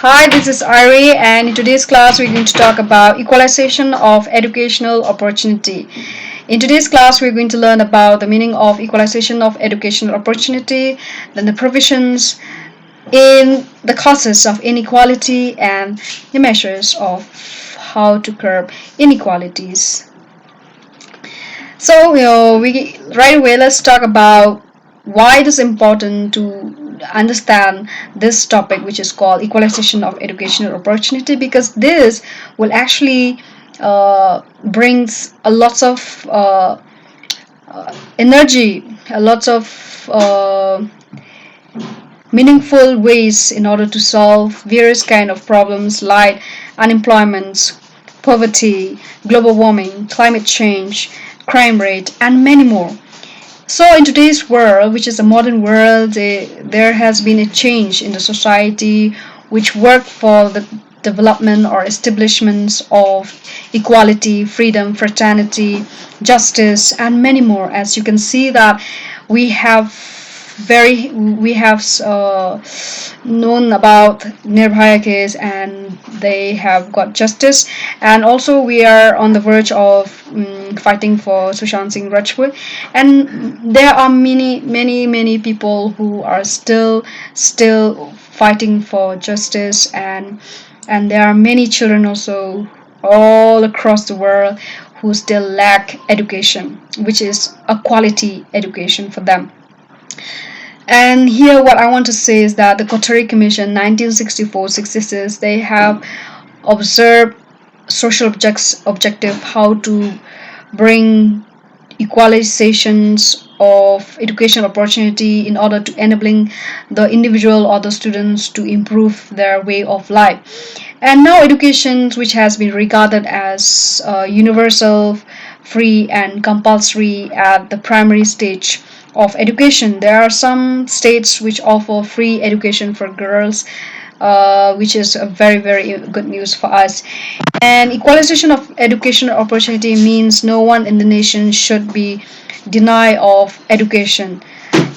Hi, this is Ari, and in today's class, we're going to talk about equalization of educational opportunity. In today's class, we're going to learn about the meaning of equalization of educational opportunity, then the provisions in the causes of inequality, and the measures of how to curb inequalities. So, we right away let's talk about why it is important to understand this topic, which is called equalization of educational opportunity, because this will actually brings a lot of energy, a lot of meaningful ways in order to solve various kind of problems like unemployment, poverty, global warming, climate change, crime rate, and many more. So in today's world, which is a modern world, there has been a change in the society which work for the development or establishments of equality, freedom, fraternity, justice, and many more. As you can see that we have known about Nirbhaya case, and they have got justice, and also we are on the verge of fighting for Sushant Singh Rajput, and there are many people who are still fighting for justice, and there are many children also all across the world who still lack education, which is a quality education for them. And here what I want to say is that the Kothari Commission 1964-66, they have observed social objective how to bring equalizations of educational opportunity in order to enabling the individual or the students to improve their way of life. And now education, which has been regarded as universal, free, and compulsory at the primary stage of education. There are some states which offer free education for girls, which is a very good news for us. And equalization of educational opportunity means no one in the nation should be denied of education.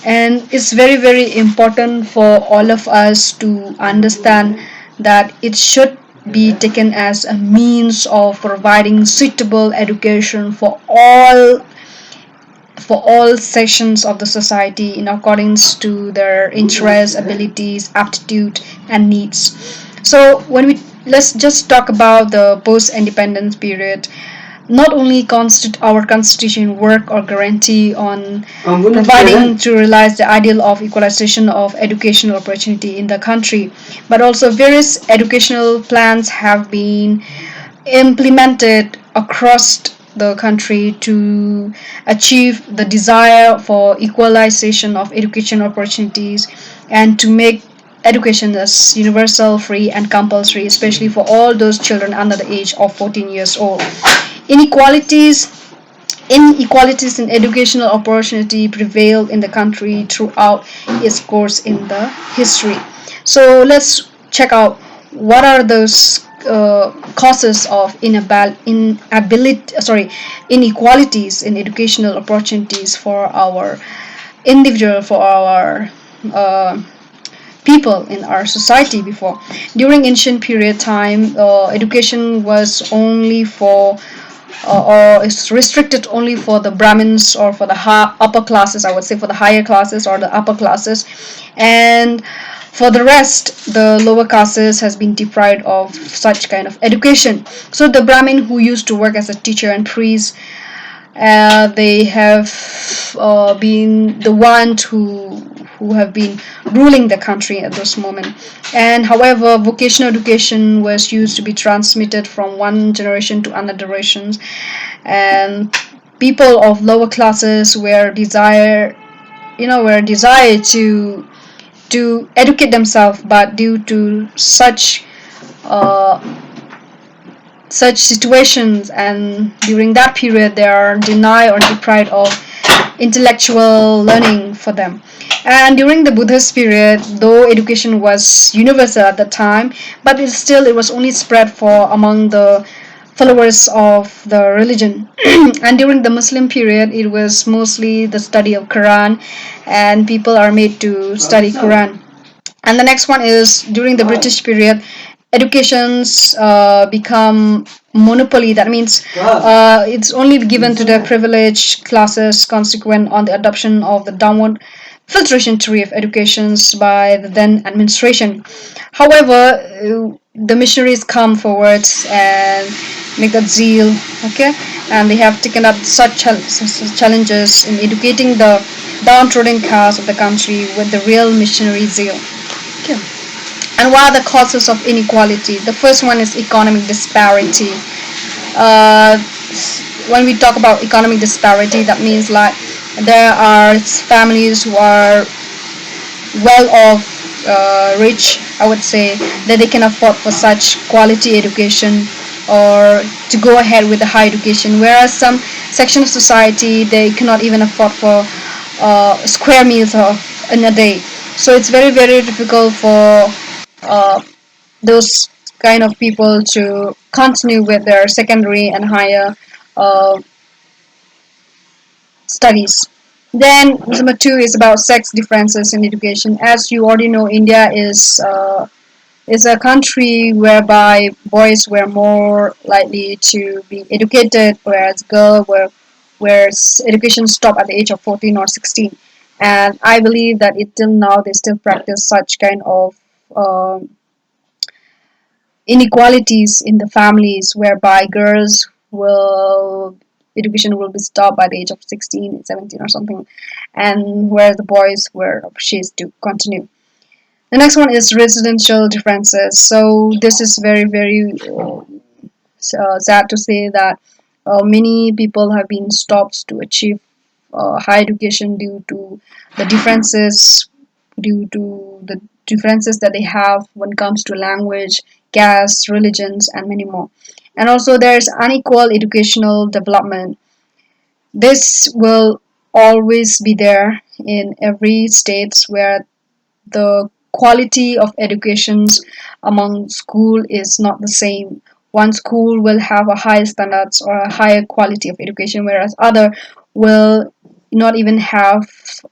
And it's very important for all of us to understand that it should be taken as a means of providing suitable education for all sections of the society in accordance to their interests, abilities, aptitude, and needs. So let's just talk about the post-independence period. Not only our constitution work or guarantee on providing to realize the ideal of equalization of educational opportunity in the country, but also various educational plans have been implemented across the country to achieve the desire for equalization of education opportunities and to make education as universal, free, and compulsory, especially for all those children under the age of 14 years old. Inequalities in educational opportunity prevailed in the country throughout its course in the history. So let's check out what are those causes of inequalities in educational opportunities for our individual, for our people in our society before. During ancient period time, education was only for or is restricted only for the Brahmins or for the upper classes, I would say for the higher classes or the upper classes, and for the rest, the lower classes has been deprived of such kind of education. So the Brahmin who used to work as a teacher and priest, they have been the ones who have been ruling the country at this moment. And however, vocational education was used to be transmitted from one generation to another generations, and people of lower classes were desired to educate themselves, but due to such situations, and during that period they are denied or deprived of intellectual learning for them. And during the Buddhist period, though education was universal at the time, but it was only spread for among the followers of the religion. And during the Muslim period, it was mostly the study of Quran, and people are made to study Quran. And the next one is during the British period, educations become monopoly. That means it's only given to the privileged classes, consequent on the adoption of the downward filtration theory of educations by the then administration. However, the missionaries come forward and make that zeal, okay, and they have taken up such challenges in educating the downtrodden caste of the country with the real missionary zeal. Okay. And what are the causes of inequality? The first one is economic disparity. Uh, when we talk about economic disparity, that means like there are families who are well off, rich, I would say, that they can afford for such quality education or to go ahead with the high education, whereas some section of society they cannot even afford for square meals of in a day. So it's very very difficult for uh, those kind of people to continue with their secondary and higher uh, studies. Then number two is about sex differences in education. As you already know, India is a country whereby boys were more likely to be educated, whereas girls were where education stopped at the age of 14 or 16. And I believe that it till now they still practice such kind of um, inequalities in the families whereby girls will education will be stopped by the age of 16, 17, or something, and where the boys were appreciated to continue. The next one is residential differences. So this is very very sad to say that many people have been stopped to achieve higher education due to the differences that they have when it comes to language, caste, religions, and many more. And also, there's unequal educational development. This will always be there in every states where the quality of educations among school is not the same. One school will have a higher standards or a higher quality of education, whereas other will not even have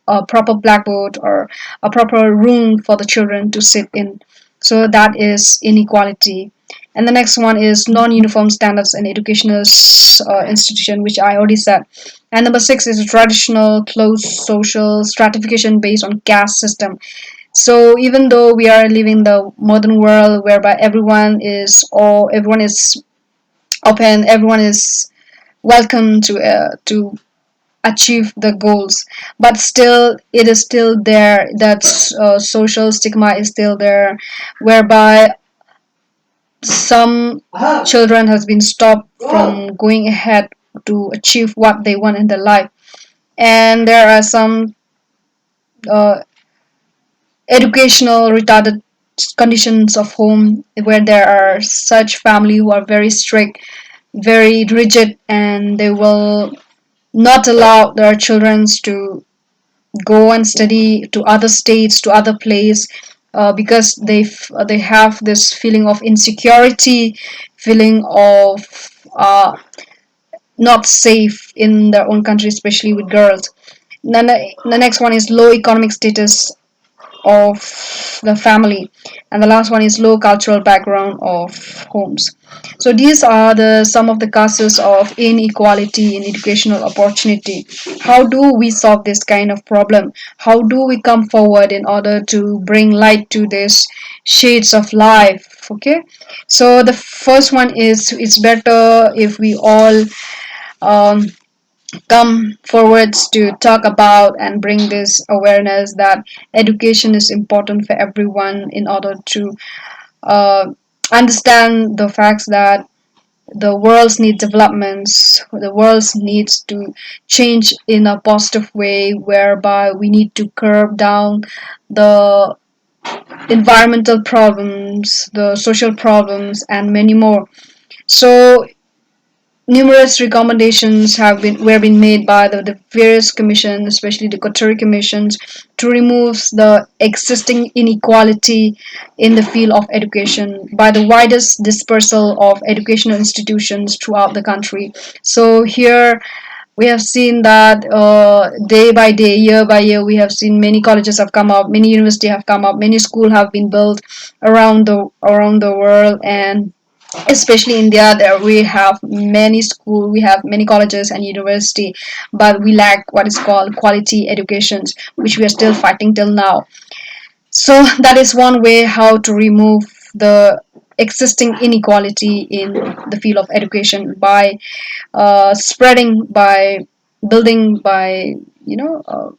a proper blackboard or a proper room for the children to sit in. So that is inequality. And the next one is non-uniform standards in educational institution, which I already said. And number six is traditional closed social stratification based on caste system. So even though we are living the modern world whereby everyone is open, everyone is welcome to achieve the goals, but still it is still there that social stigma is still there, whereby some children has been stopped from going ahead to achieve what they want in their life, and there are some uh, educational retarded conditions of home where there are such family who are very strict, very rigid, and they will not allow their children to go and study to other states, to other place, because they have this feeling of insecurity, feeling of uh, not safe in their own country, especially with girls. Then the next one is low economic status of the family, and the last one is low cultural background of homes. So these are the some of the causes of inequality in educational opportunity. How do we solve this kind of problem? How do we come forward in order to bring light to these shades of life? Okay, so the first one is it's better if we all um, come forwards to talk about and bring this awareness that education is important for everyone in order to uh, understand the facts that the world needs developments, the world needs to change in a positive way, whereby we need to curb down the environmental problems, the social problems, and many more. So numerous recommendations have been were being made by the various commissions, especially the Qatari commissions, to remove the existing inequality in the field of education by the widest dispersal of educational institutions throughout the country. So here We have seen that day by day, year by year, we have seen many colleges have come up, many universities have come up, many schools have been built around the world, and especially India, there we have many school, we have many colleges and university, but we lack what is called quality educations, which we are still fighting till now. So that is one way how to remove the existing inequality in the field of education by spreading, by building, by you know uh,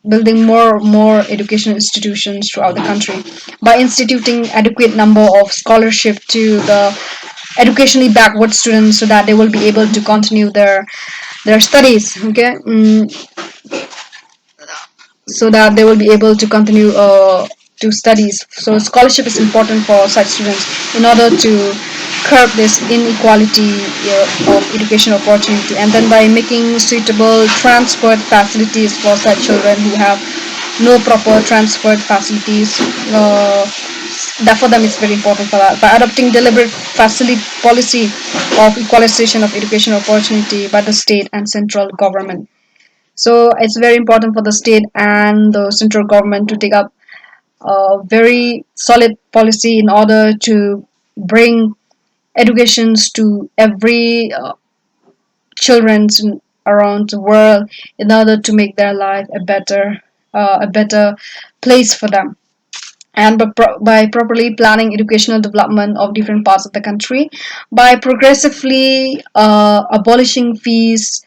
building more educational institutions throughout the country, by instituting adequate number of scholarship to the educationally backward students so that they will be able to continue their studies. Okay. So that they will be able to continue to studies. So scholarship is important for such students in order to curb this inequality of education opportunity, and then by making suitable transport facilities for such children who have no proper transport facilities. That for them is very important for that. By adopting deliberate facility policy of equalization of education opportunity by the state and central government. So it's very important for the state and the central government to take up a very solid policy in order to bring educations to every children around the world in order to make their life a better place for them. And by properly planning educational development of different parts of the country, by progressively abolishing fees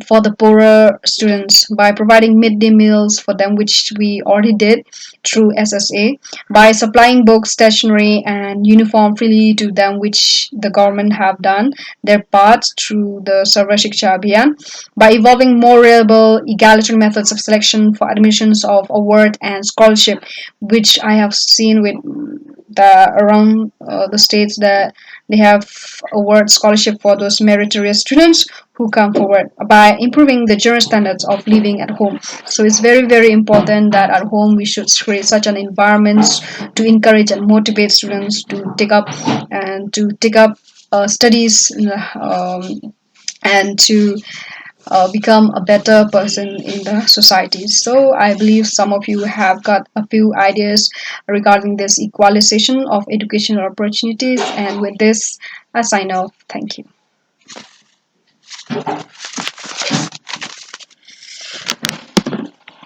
for the poorer students, by providing midday meals for them, which we already did through SSA, by supplying books, stationery, and uniform freely to them, which the government have done their part through the Sarva Shiksha Abhiyan, by evolving more reliable, egalitarian methods of selection for admissions of award and scholarship, which I have seen with the around the states that they have award scholarship for those meritorious students who come forward, by improving the general standards of living at home. So it's very important that at home we should create such an environment to encourage and motivate students to take up studies, and to become a better person in the society. So I believe some of you have got a few ideas regarding this equalization of educational opportunities. And with this, I sign off. Thank you.